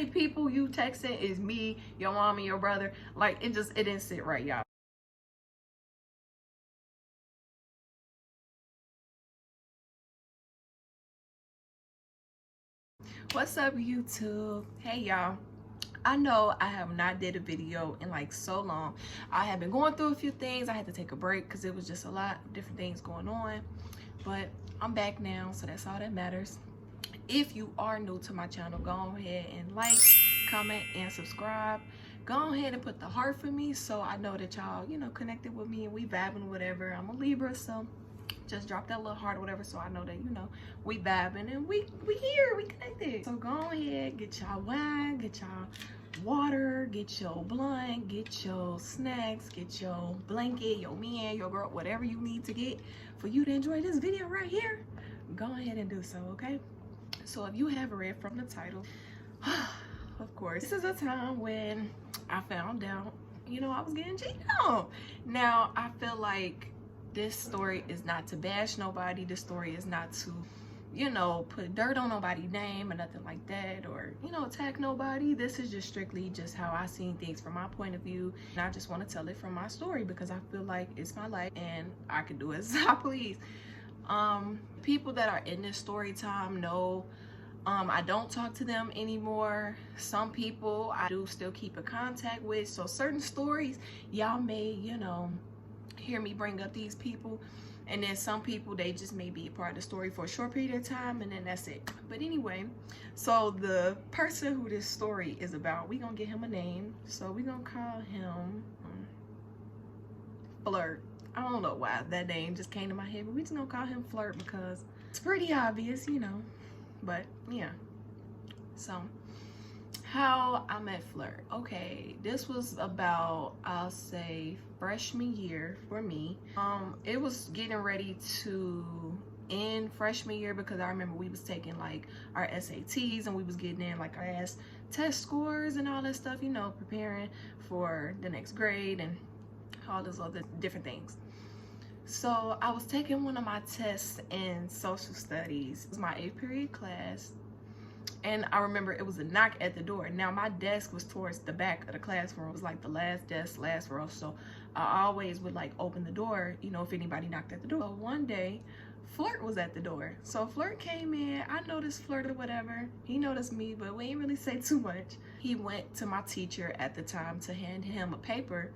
many people you texting is me, your mom, and your brother. Like, it didn't sit right, y'all. What's up, YouTube? Hey, y'all. I know I have not did a video in like so long. I have been going through a few things. I had to take a break because it was just a lot of different things going on. But I'm back now, so that's all that matters. If you are new to my channel, go ahead and like, comment, and subscribe. Go ahead and put the heart for me so I know that y'all, connected with me and we vibing, whatever. I'm a Libra, so just drop that little heart or whatever so I know that, we vibing and we here, we connected. So go ahead, get y'all wine, get y'all water, get your blunt, get your snacks, get your blanket, your man, your girl, whatever you need to get for you to enjoy this video right here. Go ahead and do so, okay? So if you haven't read from the title, of course, this is a time when I found out, I was getting cheated on. Now, I feel like this story is not to bash nobody. This story is not to, put dirt on nobody's name or nothing like that, or, attack nobody. This is just strictly just how I seen things from my point of view. And I just want to tell it from my story because I feel like it's my life and I can do as I please. People that are in this story time know I don't talk to them anymore. Some people I do still keep in contact with. So certain stories, y'all may, hear me bring up these people. And then some people, they just may be a part of the story for a short period of time and then that's it. But anyway, so the person who this story is about, we gonna get him a name. So we gonna call him Flirt. I don't know why that name just came to my head, but we just gonna call him Flirt because it's pretty obvious, but yeah. So how I met Flirt. Okay, this was about, I'll say, freshman year for me. It was getting ready to end freshman year because I remember we was taking like our SATs and we was getting in like our test scores and all that stuff, preparing for the next grade and all those other different things. So I was taking one of my tests in social studies. It was my 8th period class. And I remember it was a knock at the door. Now my desk was towards the back of the classroom. It was like the last desk, last row. So I always would like open the door, if anybody knocked at the door. So one day, Flirt was at the door. So Flirt came in. I noticed Flirt or whatever. He noticed me, but we didn't really say too much. He went to my teacher at the time to hand him a paper.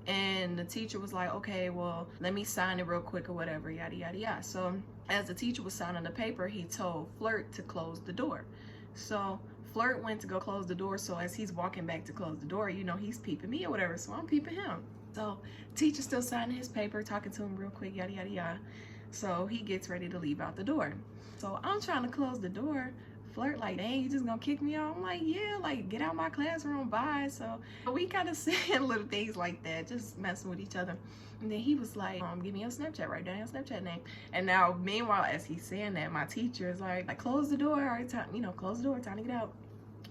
And the teacher was like, okay, well, let me sign it real quick or whatever, yada, yada, yada. So as the teacher was signing the paper, he told Flirt to close the door. So Flirt went to go close the door. So as he's walking back to close the door, he's peeping me or whatever. So I'm peeping him. So teacher still signing his paper, talking to him real quick, yada, yada, yada. So he gets ready to leave out the door. So I'm trying to close the door. Flirt like, dang, you just gonna kick me out? I'm like, yeah, like, get out my classroom, bye. So we kind of saying little things like that, just messing with each other. And then he was like, give me your Snapchat, write down your Snapchat name. And now, meanwhile, as he's saying that, my teacher is like close the door, all right, time, close the door, time to get out.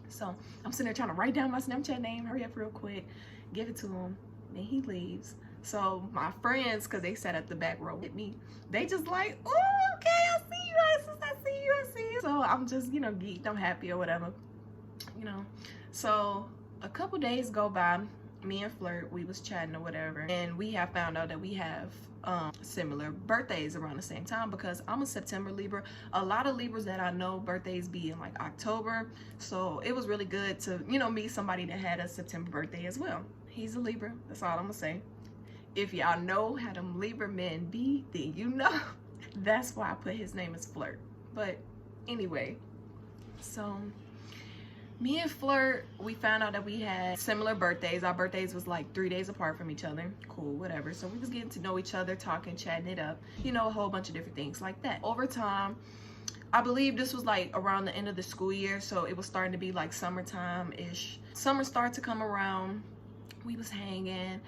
So I'm sitting there trying to write down my Snapchat name, hurry up real quick, give it to him. Then he leaves. So my friends, because they sat at the back row with me, they just like, oh, okay, I see you, I see you. So I'm just, geeked, I'm happy or whatever, So a couple days go by, me and Flirt, we was chatting or whatever, and we have found out that we have similar birthdays around the same time because I'm a September Libra. A lot of Libras that I know birthdays be in like October, so it was really good to, meet somebody that had a September birthday as well. He's a Libra, that's all I'm gonna say. If y'all know how them Libra men be, then that's why I put his name as Flirt. But anyway, so me and Flirt, we found out that we had similar birthdays. Our birthdays was like 3 days apart from each other. Cool, whatever. So we was getting to know each other, talking, chatting it up, a whole bunch of different things like that. Over time, I believe this was like around the end of the school year, so it was starting to be like summertime-ish. Summer started to come around. We was hanging.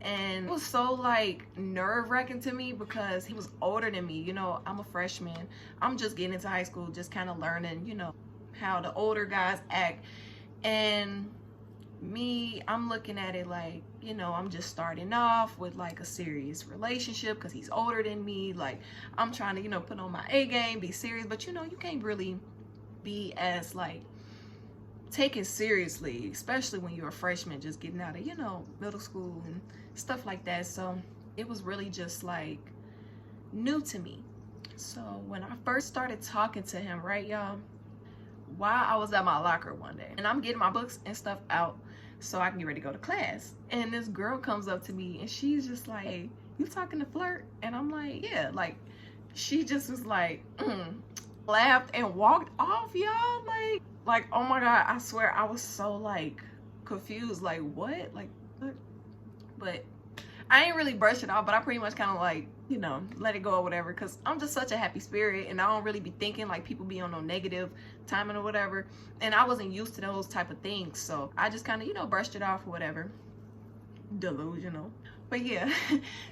And it was so like nerve-wracking to me because he was older than me. I'm a freshman. I'm just getting into high school, just kind of learning, how the older guys act. And me, I'm looking at it like, I'm just starting off with like a serious relationship because he's older than me. Like, I'm trying to, put on my A game, be serious. But, you can't really be as like take it seriously, especially when you're a freshman just getting out of, middle school and stuff like that. So it was really just like new to me. So when I first started talking to him, right, y'all, while I was at my locker one day, and I'm getting my books and stuff out so I can get ready to go to class, and this girl comes up to me and she's just like, "Hey, you talking to Flirt?" And I'm like, "Yeah." Like, she just was like, laughed and walked off, y'all. Like, oh my God, I swear I was so like confused, like what? Like what? But I ain't really brush it off, but I pretty much kind of like, let it go or whatever, because I'm just such a happy spirit and I don't really be thinking like people be on no negative timing or whatever, and I wasn't used to those type of things, so I just kind of, brushed it off or whatever. Delusional. But yeah,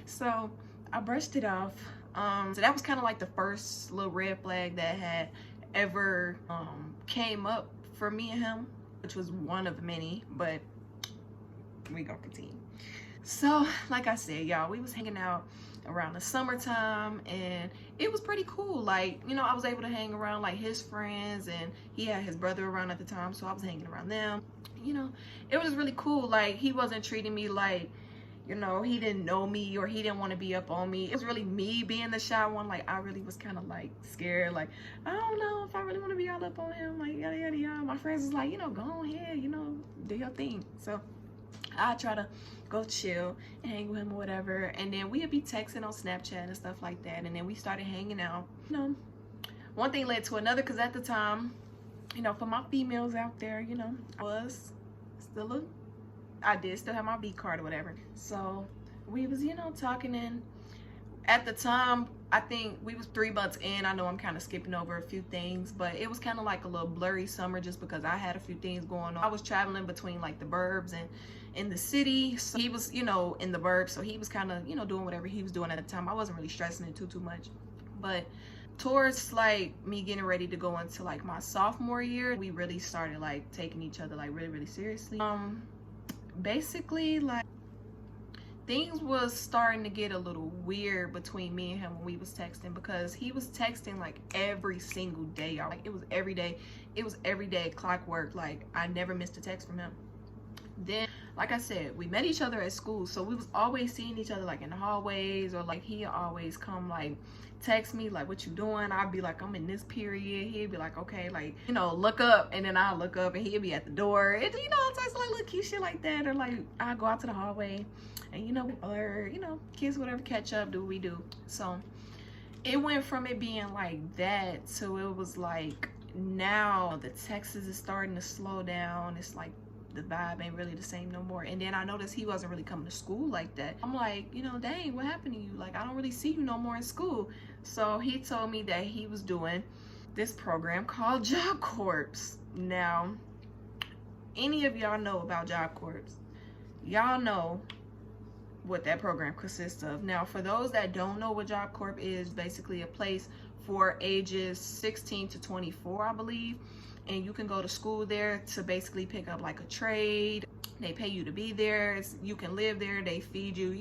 so I brushed it off. So that was kind of like the first little red flag that had ever came up for me and him, which was one of many, but we gonna continue. So like I said, y'all, we was hanging out around the summertime and it was pretty cool. Like, I was able to hang around like his friends, and he had his brother around at the time, so I was hanging around them. It was really cool. Like, he wasn't treating me like, he didn't know me or he didn't want to be up on me. It was really me being the shy one. Like, I really was kind of like scared. Like, I don't know if I really want to be all up on him. Like, yada, yada, yada. My friends was like, go ahead, do your thing. So I try to go chill and hang with him or whatever. And then we'd be texting on Snapchat and stuff like that. And then we started hanging out. One thing led to another, because at the time, for my females out there, I was still I did still have my B card or whatever. So we was, talking, and at the time, I think we was 3 months in. I know I'm kind of skipping over a few things, but it was kind of like a little blurry summer just because I had a few things going on. I was traveling between like the burbs and in the city. So he was, in the burbs. So he was kind of, doing whatever he was doing at the time. I wasn't really stressing it too much. But towards like me getting ready to go into like my sophomore year, we really started like taking each other like really, really seriously. Basically, like, things was starting to get a little weird between me and him when we was texting, because he was texting like every single day, y'all. Like, it was every day. It was every day, clockwork. Like, I never missed a text from him. Then, like I said, we met each other at school, so we was always seeing each other like in the hallways, or like he always come like text me like, "What you doing?" I'd be like, "I'm in this period." He'd be like, "Okay, like, look up," and then I look up and he'd be at the door. It, it's like little cute shit like that. Or like, I go out to the hallway and or kids, whatever, catch up, do what we do. So it went from it being like that to it was like, now the texts is starting to slow down. It's like the vibe ain't really the same no more. And then I noticed he wasn't really coming to school like that. I'm like, dang, what happened to you? Like, I don't really see you no more in school. So he told me that he was doing this program called Job Corps. Now, any of y'all know about Job Corps, y'all know what that program consists of. Now, for those that don't know what Job Corps is, basically a place for ages 16 to 24, I believe. And you can go to school there to basically pick up like a trade. They pay you to be there. You can live there. They feed you,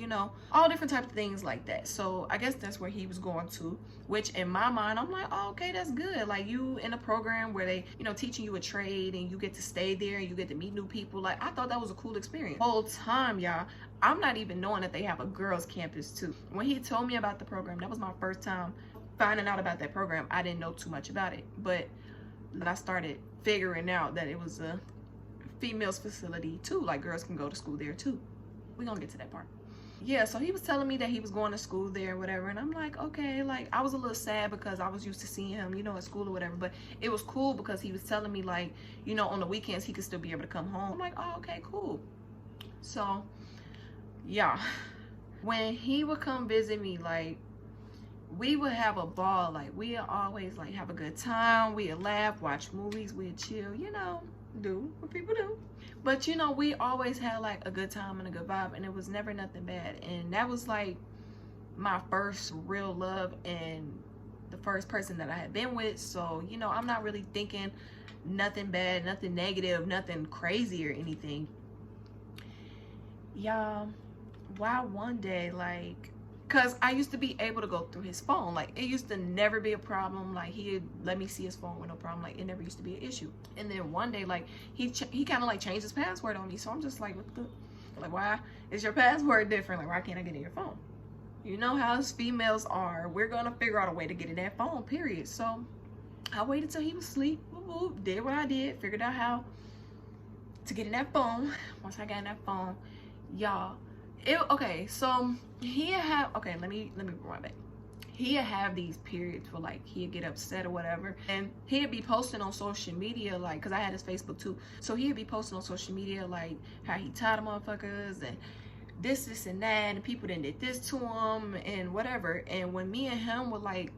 all different types of things like that. So I guess that's where he was going to, which in my mind, I'm like, oh, okay, that's good. Like, you in a program where they, teaching you a trade and you get to stay there and you get to meet new people. Like, I thought that was a cool experience. The whole time, y'all, I'm not even knowing that they have a girls campus too. When he told me about the program, that was my first time finding out about that program. I didn't know too much about it, but I started figuring out that it was a females facility too. Like, girls can go to school there too. We're gonna get to that part. Yeah, so he was telling me that he was going to school there or whatever, and I'm like, okay. Like, I was a little sad because I was used to seeing him, at school or whatever, but it was cool because he was telling me, like, on the weekends he could still be able to come home. I'm like, oh, okay, cool. So yeah, when he would come visit me, like, we would have a ball. Like, we'd always like have a good time. We'd laugh, watch movies, we'd chill, do what people do. But we always had like a good time and a good vibe, and it was never nothing bad. And that was like my first real love and the first person that I had been with. So I'm not really thinking nothing bad, nothing negative, nothing crazy or anything. Y'all, why one day, like, Cause I used to be able to go through his phone. Like, it used to never be a problem. Like, he'd let me see his phone with no problem. Like, it never used to be an issue. And then one day, like, he kind of like changed his password on me. So I'm just like, what the, like, why is your password different? Like, why can't I get in your phone? You know how us females are. We're gonna figure out a way to get in that phone, period. So I waited till he was asleep, did what I did, figured out how to get in that phone. Once I got in that phone, y'all, okay, so he'd have, okay, let me rewind back. He'd have these periods where, like, he'd get upset or whatever, and he'd be posting on social media, like, because I had his Facebook too, so he'd be posting on social media, like, how he tied the motherfuckers, and this and that, and people done did this to him, and whatever. And when me and him would, like,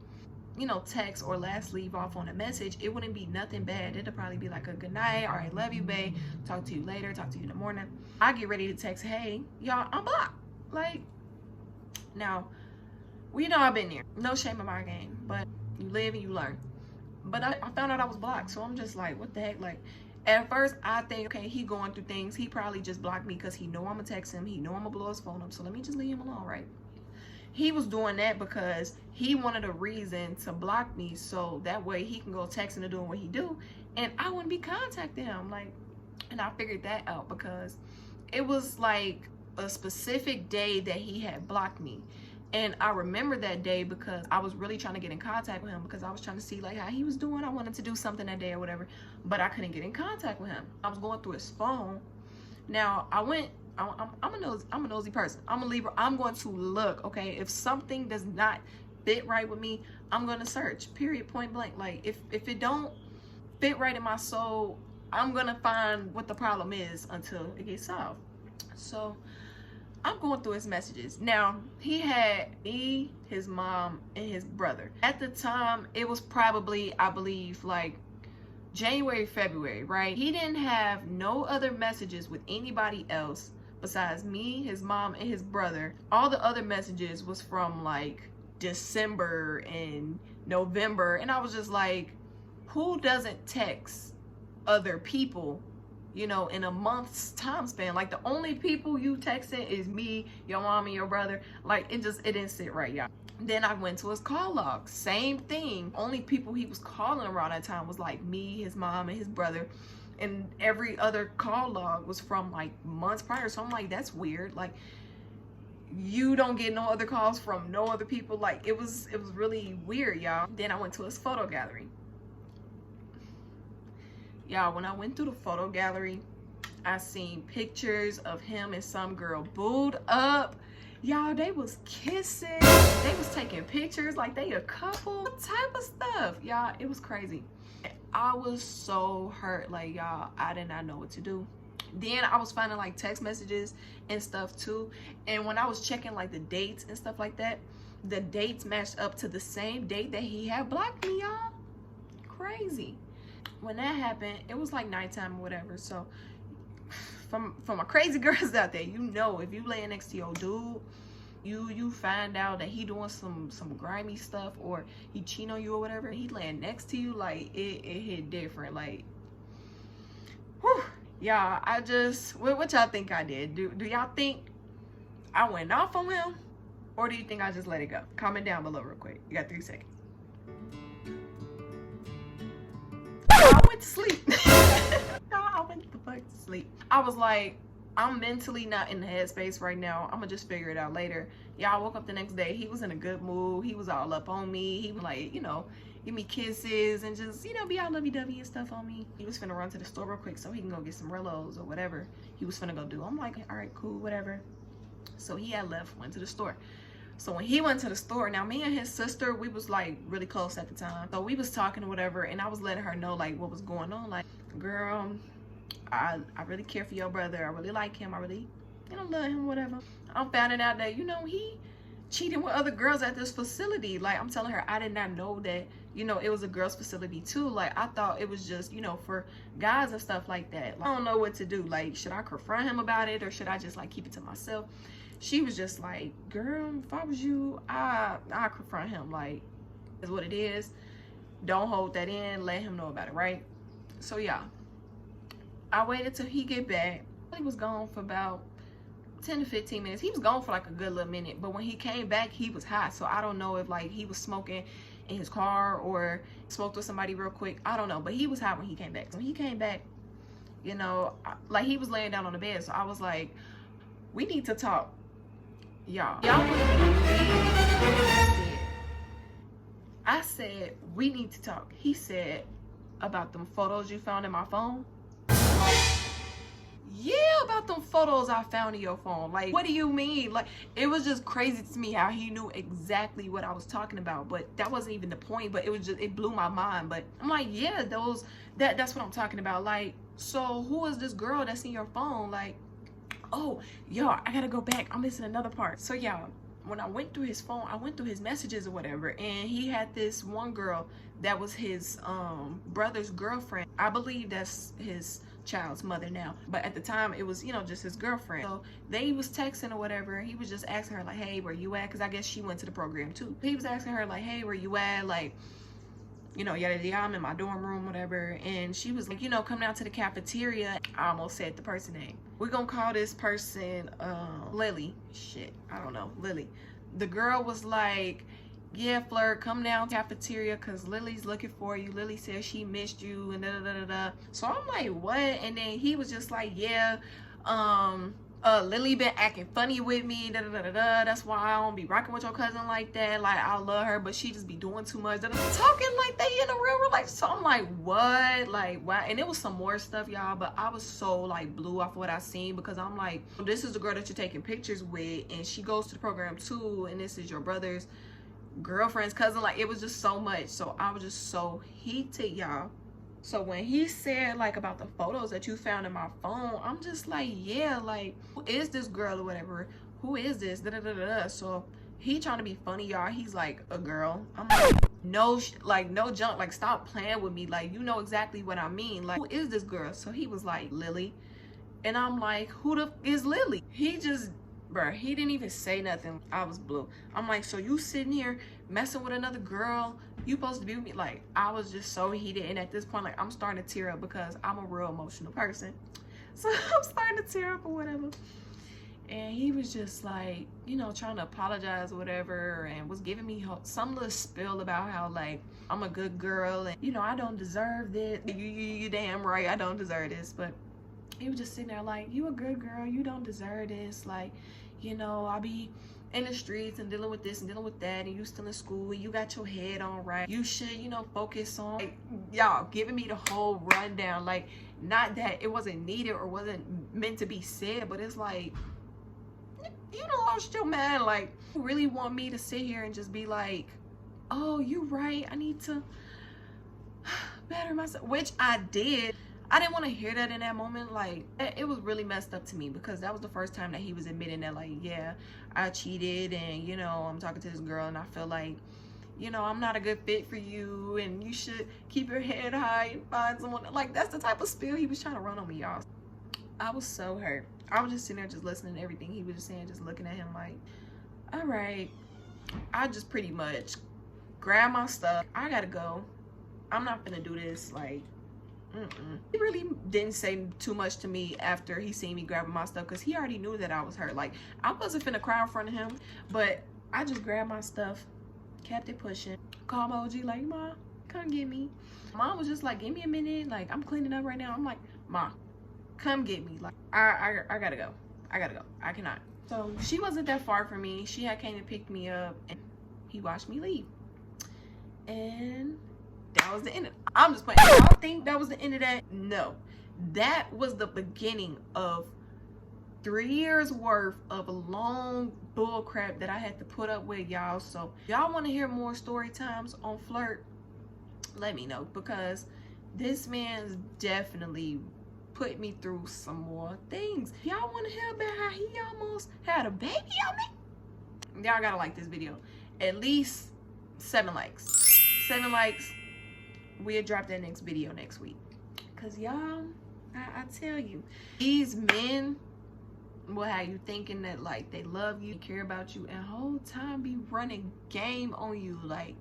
you know, text or last leave off on a message, it wouldn't be nothing bad. It'd probably be like a good night, all right, love you, babe, talk to you later, talk to you in the morning. I get ready to text, hey, y'all, I'm blocked. Like, now, we know I've been there. No shame in my game, but you live and you learn. But I found out I was blocked, so I'm just like, what the heck? Like, at first, I think, okay, he going through things. He probably just blocked me because he know I'm gonna text him. He know I'm gonna blow his phone up, so let me just leave him alone, right? He was doing that because he wanted a reason to block me, so that way he can go texting and doing what he do, and I wouldn't be contacting him. Like, and I figured that out because it was like a specific day that he had blocked me. And I remember that day because I was really trying to get in contact with him because I was trying to see, like, how he was doing. I wanted to do something that day or whatever, but I couldn't get in contact with him. I was going through his phone. Now, I'm a nosy person. I'm a Libra. I'm going to look, okay? If something does not fit right with me, I'm going to search, period, point blank. Like, if it don't fit right in my soul, I'm going to find what the problem is until it gets solved. So I'm going through his messages. Now, he had me, his mom, and his brother. At the time, it was probably, I believe, like January, February, right? He didn't have no other messages with anybody else besides me, his mom, and his brother. All the other messages was from like December and November. And I was just like, who doesn't text other people, you know, in a month's time span? Like, the only people you texting is me, your mom, and your brother. Like, it didn't sit right, y'all. Then I went to his call log, same thing. Only people he was calling around that time was like me, his mom, and his brother, and every other call log was from like months prior. So I'm like, that's weird. Like, you don't get no other calls from no other people. Like, it was really weird, y'all. Then I went to his photo gallery. Y'all, when I went through the photo gallery, I seen pictures of him and some girl booed up. Y'all, they was kissing. They was taking pictures like they a couple, type of stuff. Y'all, it was crazy. I was so hurt. Like, y'all, I did not know what to do. Then I was finding like text messages and stuff too. And when I was checking like the dates and stuff like that, the dates matched up to the same date that he had blocked me, y'all. Crazy. When that happened, it was like nighttime or whatever. So for my crazy girls out there, you know, if you laying next to your dude, you find out that he doing some grimy stuff or he cheating on you or whatever, he laying next to you, like, it hit different. Like, whew. Y'all, what y'all think I did? Do y'all think I went off on him, or do you think I just let it go? Comment down below real quick. You got 3 seconds. I went to sleep. I went the fuck to sleep. I was like, I'm mentally not in the headspace right now. I'm gonna just figure it out later. Yeah, I woke up the next day. He was in a good mood. He was all up on me. He was like, you know, give me kisses and just, you know, be all lovey-dovey and stuff on me. He was finna run to the store real quick so he can go get some Rillos or whatever he was finna go do. I'm like, all right, cool, whatever. So he had left, went to the store. So when he went to the store, now me and his sister, we was like really close at the time. So we was talking or whatever, and I was letting her know like what was going on. Like, girl, I really care for your brother. I really like him. I really, you know, love him, whatever. I'm finding out that, you know, he cheating with other girls at this facility. Like, I'm telling her, I did not know that, you know, it was a girls facility too. Like, I thought it was just, you know, for guys and stuff like that. Like, I don't know what to do. Like, should I confront him about it, or should I just like keep it to myself? She was just like, girl, if I was you, I confront him. Like, is what it is. Don't hold that in. Let him know about it, right? So yeah, I waited till he get back. He was gone for about 10 to 15 minutes. He was gone for like a good little minute, but when he came back, he was hot. So I don't know if like he was smoking in his car or smoked with somebody real quick. I don't know, but he was hot when he came back. So when he came back, you know, like he was laying down on the bed. So I was like, we need to talk. Y'all wouldn't believe what I said. I said, we need to talk. He said, about them photos you found in my phone? Yeah, about them photos I found in your phone. Like, what do you mean? Like, it was just crazy to me how he knew exactly what I was talking about. But that wasn't even the point. But it was just, it blew my mind. But I'm like, yeah, that's what I'm talking about. Like, so who is this girl that's in your phone? Like, oh, y'all, I gotta go back. I'm missing another part. So y'all, when I went through his phone, I went through his messages or whatever, and he had this one girl that was his brother's girlfriend. I believe that's his child's mother now, but at the time it was, you know, just his girlfriend. So they was texting or whatever. He was just asking her like, hey, where you at? Because I guess she went to the program too. He was asking her like, hey, where you at? Like, you know, yada yada, I'm in my dorm room, whatever. And she was like, you know, come down to the cafeteria. I almost said the person name. We're gonna call this person Lily. Shit, I don't know, Lily. The girl was like, yeah, Flirt, come down to the cafeteria because Lily's looking for you. Lily says she missed you and da da da da. So I'm like, what? And then he was just like, yeah, Lily been acting funny with me, da da da da da. That's why I don't be rocking with your cousin like that. Like, I love her, but she just be doing too much. Talking like they in a real life. So I'm like, what? Like, why? And it was some more stuff, y'all, but I was so like blew off what I seen because I'm like, this is the girl that you're taking pictures with, and she goes to the program too, and this is your brother's girlfriend's cousin. Like, it was just so much. So I was just so heated, y'all. So when he said like about the photos that you found in my phone, I'm just like, yeah, like, who is this girl or whatever? Who is this? Da da da da. So he trying to be funny, y'all. He's like, a girl. I'm like, no, like, no junk. Like, stop playing with me. Like, you know exactly what I mean. Like, who is this girl? So he was like, Lily. And I'm like, who the is Lily? He just, bruh, he didn't even say nothing. I was blue. I'm like, so you sitting here messing with another girl? You supposed to be with me? Like, I was just so heated. And at this point, like, I'm starting to tear up because I'm a real emotional person. So I'm starting to tear up or whatever. And he was just like, you know, trying to apologize or whatever, and was giving me some little spill about how, like, I'm a good girl and, you know, I don't deserve this. You damn right, I don't deserve this. But he was just sitting there like, you a good girl, you don't deserve this. Like, you know, I'll be in the streets and dealing with this and dealing with that, and you still in school and you got your head on right. You should, you know, focus on, like, y'all giving me the whole rundown. Like, not that it wasn't needed or wasn't meant to be said, but it's like, you done lost your mind. Like, you really want me to sit here and just be like, oh, you right, I need to better myself, which I did. I didn't want to hear that in that moment. Like, it was really messed up to me because that was the first time that he was admitting that, like, yeah, I cheated, and, you know, I'm talking to this girl and I feel like, you know, I'm not a good fit for you and you should keep your head high and find someone. Like, that's the type of spiel he was trying to run on me, y'all. I was so hurt. I was just sitting there just listening to everything he was just saying, just looking at him like, all right. I just pretty much grabbed my stuff. I gotta go. I'm not gonna do this. Like, He really didn't say too much to me after he seen me grabbing my stuff because he already knew that I was hurt. Like, I wasn't finna cry in front of him, but I just grabbed my stuff, kept it pushing. Called my OG like, Ma, come get me. Mom was just like, give me a minute. Like, I'm cleaning up right now. I'm like, Ma, come get me. Like, I gotta go. I gotta go. I cannot. So she wasn't that far from me. She had came and picked me up and he watched me leave. And that was the end of it. I'm just playing. Y'all think that was the end of that? No. That was the beginning of 3 years worth of long bull crap that I had to put up with, y'all. So y'all want to hear more story times on Flirt? Let me know, because this man's definitely put me through some more things. Y'all want to hear about how he almost had a baby on me? Y'all gotta like this video. At least 7 likes. 7 likes. We'll drop that next video next week. Cause y'all, I tell you, these men will have you thinking that, like, they love you, care about you, and whole time be running game on you. Like,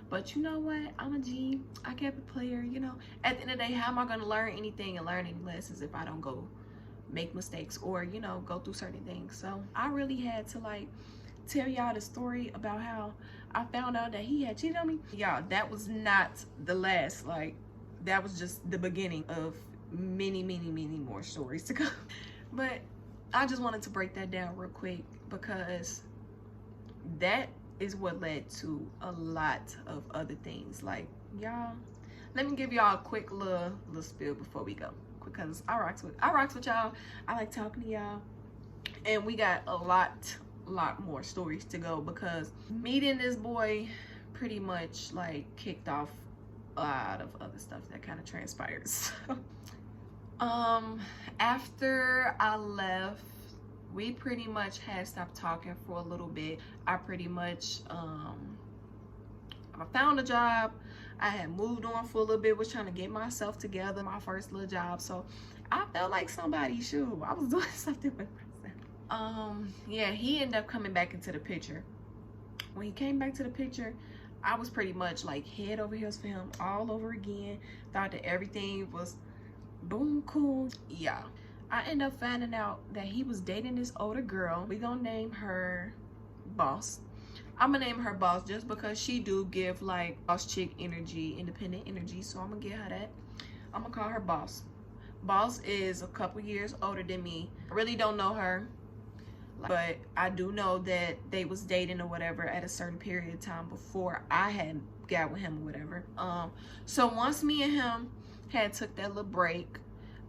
but you know what? I'm a G. I kept a player, you know. At the end of the day, how am I gonna learn anything and learn any lessons if I don't go make mistakes or, you know, go through certain things. So I really had to like tell y'all the story about how I found out that he had cheated on me. Y'all, that was not the last, like, that was just the beginning of many more stories to come. But I just wanted to break that down real quick because that is what led to a lot of other things. Like, y'all, let me give y'all a quick little spiel before we go, because I rocks with y'all. I like talking to y'all, and we got a lot more stories to go, because meeting this boy pretty much like kicked off a lot of other stuff that kind of transpired. So, after I left, we pretty much had stopped talking for a little bit. I pretty much I found a job. I had moved on for a little bit, was trying to get myself together, my first little job. So I felt like somebody, shoot, I was doing something with myself. Yeah, he ended up coming back into the picture. When he came back to the picture, I was pretty much like head over heels for him all over again. Thought that everything was boom cool. Yeah, I ended up finding out that he was dating this older girl. We gonna name her Boss. I'm gonna name her Boss just because she do give like boss chick energy, independent energy, so I'm gonna give her that. I'm gonna call her Boss. Boss is a couple years older than me. I really don't know her, but I do know that they was dating or whatever at a certain period of time before I had got with him or whatever. So once me and him had took that little break,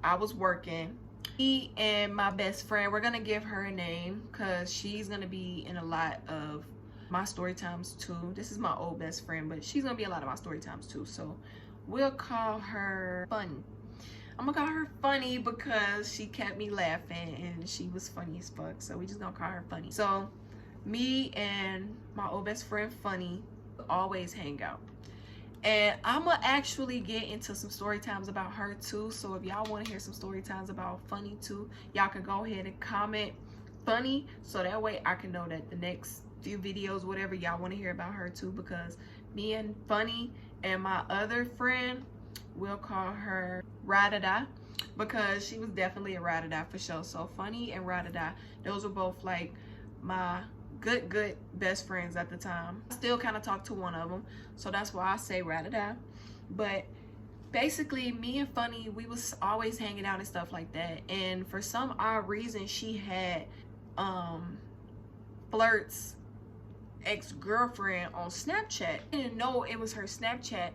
I was working. He and my best friend, we're gonna give her a name because she's gonna be in a lot of my story times too. This is my old best friend, but she's gonna be a lot of my story times too. So we'll call her Funny. I'm gonna call her Funny because she kept me laughing and she was funny as fuck. So we just gonna call her Funny. So me and my old best friend Funny always hang out. And I'm gonna actually get into some story times about her too. So if y'all want to hear some story times about Funny too, y'all can go ahead and comment Funny, so that way I can know that the next few videos, whatever, y'all want to hear about her too. Because me and Funny and my other friend, we'll call her Ride-a-Die, because she was definitely a Ride-a-Die for sure. So Funny and Ride-a-Die, those were both like my good best friends at the time. I still kind of talk to one of them, so that's why I say Ride-a-Die. But basically, me and Funny, we was always hanging out and stuff like that. And for some odd reason, she had Flirt's ex-girlfriend on Snapchat. I didn't know it was her Snapchat.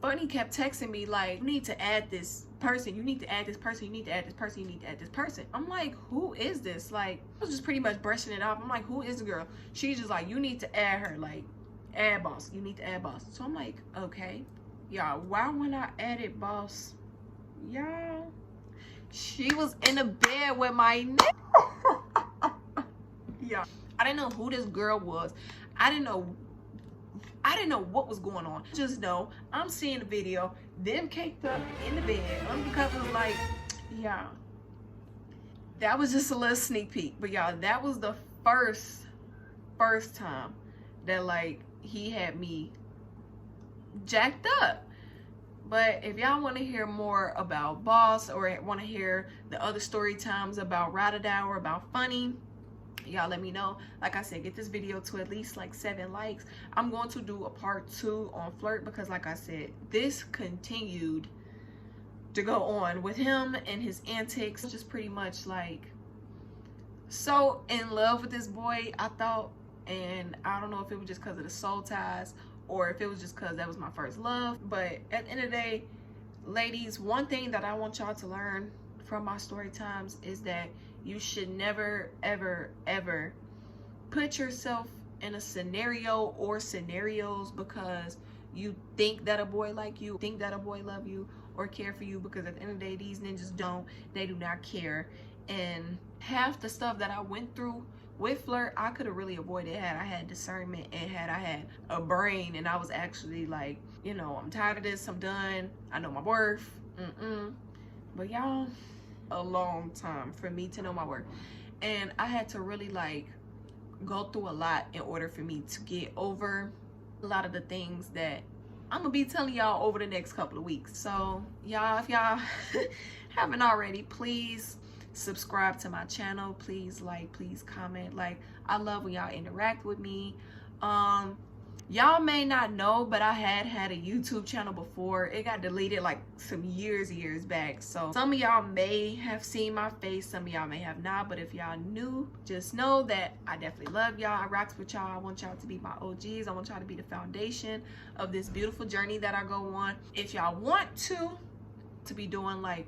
Funny kept texting me like, you need to add this person, you need to add this person, you need to add this person, you need to add this person. I'm like, who is this? Like, I was just pretty much brushing it off. I'm like, who is the girl? She's just like, you need to add her, like, add Boss, you need to add Boss. So I'm like, okay. Y'all, why when I added Boss, y'all, she was in the bed with my nigga. Yeah, I didn't know who this girl was. I didn't know what was going on. Just know I'm seeing the video, them caked up in the bed, undercover, like, yeah. That was just a little sneak peek. But y'all, that was the first time that like he had me jacked up. But if y'all want to hear more about Boss, or want to hear the other story times about Ride-a-Die or about Funny, y'all let me know. Like I said, get this video to at least like 7 likes. I'm going to do a part 2 on Flirt, because like I said, this continued to go on with him and his antics. Just pretty much like so in love with this boy, I thought. And I don't know if it was just because of the soul ties, or if it was just because that was my first love. But at the end of the day, ladies, one thing that I want y'all to learn from my story times is that you should never ever put yourself in a scenario or scenarios because you think that a boy like you, think that a boy love you or care for you, because at the end of the day, these ninjas they do not care. And half the stuff that I went through with Flirt, I could have really avoided had I had discernment and had I had a brain, and I was actually like, you know, I'm tired of this, I'm done, I know my worth. But y'all, a long time for me to know my worth, and I had to really like go through a lot in order for me to get over a lot of the things that I'm gonna be telling y'all over the next couple of weeks. So y'all, if y'all haven't already, please subscribe to my channel. Please like, please comment. Like, I love when y'all interact with me. Y'all may not know, but I had a YouTube channel before. It got deleted like some years back. So some of y'all may have seen my face, some of y'all may have not. But if y'all new, just know that I definitely love y'all. I rocks with y'all. I want y'all to be my OGs. I want y'all to be the foundation of this beautiful journey that I go on. If y'all want to be doing like,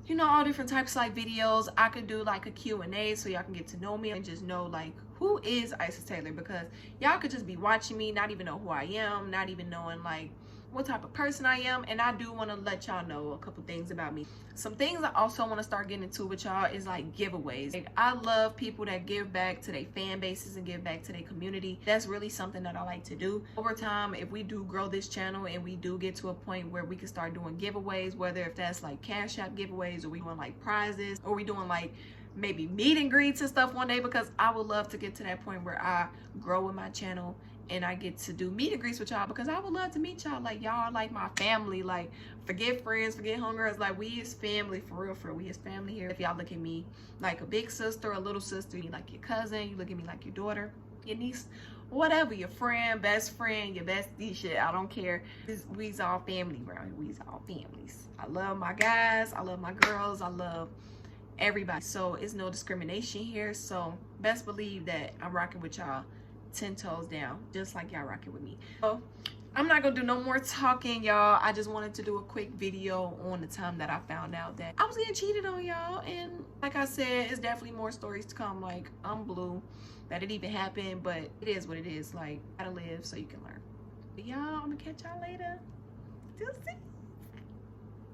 you know, all different types of like videos, I could do like a Q&A so y'all can get to know me and just know like who is Isis Taylor, because y'all could just be watching me, not even know who I am, not even knowing like what type of person I am. And I do want to let y'all know a couple things about me. Some things I also want to start getting into with y'all is like giveaways. Like, I love people that give back to their fan bases and give back to their community. That's really something that I like to do. Over time, if we do grow this channel and we do get to a point where we can start doing giveaways, whether if that's like Cash App giveaways, or we doing like prizes, or we doing like maybe meet and greets and stuff one day, because I would love to get to that point where I grow with my channel and I get to do meet and greets with y'all, because I would love to meet y'all. Like, y'all are like my family. Like, forget friends, forget homegirls. Like, we is family, for real, for real. We is family here. If y'all look at me like a big sister, a little sister, you like your cousin, you look at me like your daughter, your niece, whatever, your friend, best friend, your bestie, shit, I don't care. We's all family around here. We's all families. I love my guys, I love my girls, I love everybody. So it's no discrimination here. So best believe that I'm rocking with y'all 10 toes down, just like y'all rocking with me. So I'm not gonna do no more talking, y'all. I just wanted to do a quick video on the time that I found out that I was getting cheated on, y'all. And like I said, it's definitely more stories to come. Like, I'm blue that it even happened, but it is what it is. Like, gotta live so you can learn. But y'all, I'm gonna catch y'all later. Till see.